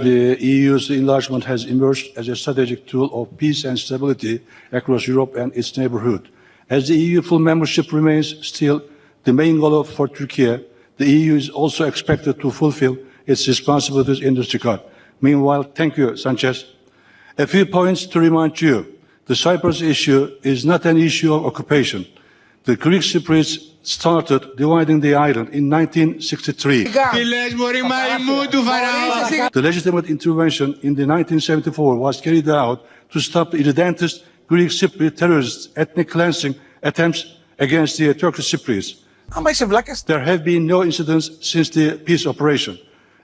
The EU's enlargement has emerged as a strategic tool of peace and stability across Europe and its neighborhood. As the EU full membership remains still the main goal for Turkey, the EU is also expected to fulfill its responsibilities in this regard. Meanwhile, thank you, Sanchez. A few points to remind you. The Cyprus issue is not an issue of occupation. The Greek Cypriots started dividing the island in 1963. The legitimate intervention in the 1974 was carried out to stop irredentist Greek Cypriot terrorists' ethnic cleansing attempts against the Turkish Cypriots. There have been no incidents since the peace operation.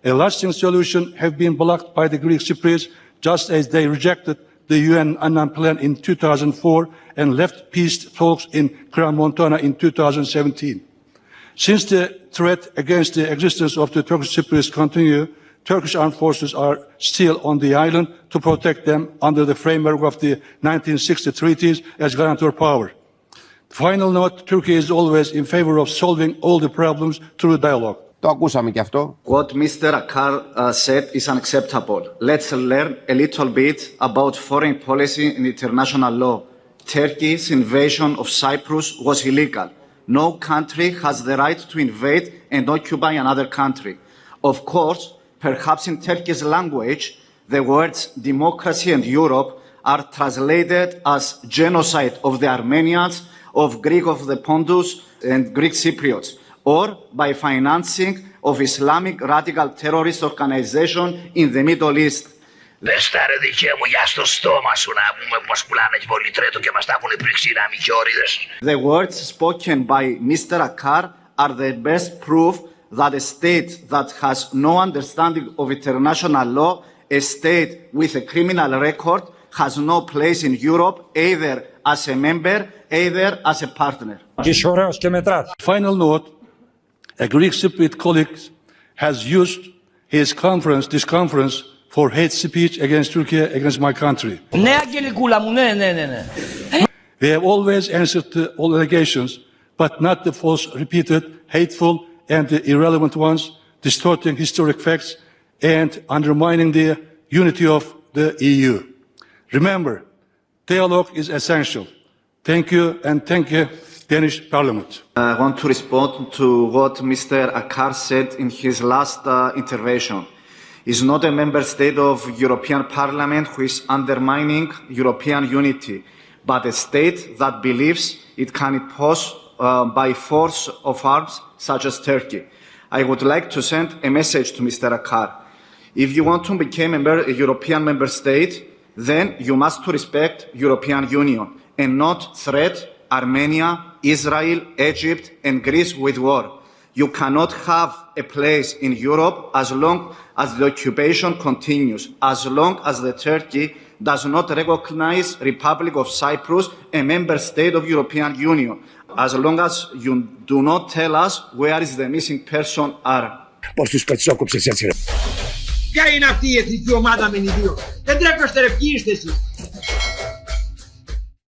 A lasting solution have been blocked by the Greek Cypriots just as they rejected the UN Annan Plan in 2004 and left peace talks in Crans-Montana in 2017. Since the threat against the existence of the Turkish Cypriots continue, Turkish armed forces are still on the island to protect them under the framework of the 1960 treaties as guarantor power. Final note, Turkey is always in favor of solving all the problems through dialogue. Το ακούσαμε και αυτό. What Mr. ΑΚΑΡ said is unacceptable. Let's learn a little bit about foreign policy and international law. Turkey's invasion of Cyprus was illegal. No country has the right to invade and occupy another country. Of course, perhaps in Turkey's language, the words democracy and Europe are translated as genocide of the Armenians, of Greek of the Pontus and Greek Cypriots, or by financing of Islamic radical terrorist organization in the Middle East. Δες τα ρε δικέ μου για στο στόμα σου να πούμε πως πουλάνε πολυτρέτο και μας τα έχουν πρίξει να μη χιόριδες. The words spoken by Mr. ΑΚΑΡ are the best proof that a state that has no understanding of international law, a state with a criminal record, has no place in Europe either as a member, either as a partner. Final note, a Greek Cypriot colleague has used his this conference for hate speech against Turkey, against my country. We have always answered to all allegations, but not the false, repeated, hateful, and the irrelevant ones, distorting historic facts and undermining the unity of the EU. Remember, dialogue is essential. Thank you, and thank you, Danish Parliament. I want to respond to what Mr. ΑΚΑΡ said in his last intervention. Is not a member state of European Parliament who is undermining European unity, but a state that believes it can impose by force of arms, such as Turkey. I would like to send a message to Mr. ΑΚΑР. If you want to become a European member state, then you must respect European Union and not threat Armenia, Israel, Egypt, and Greece with war. You cannot have a place in Europe as long as the occupation continues, as long as the Turkey does not recognize Republic of Cyprus, a member state of European Union, as long as you do not tell us where is the missing person are. Πώς τους πετσόκοψες έτσι ρε. Ποια είναι αυτή η εθνική ομάδα με νηδίο? Δεν τρέπεστε ρε, ποιοι είστε εσείς?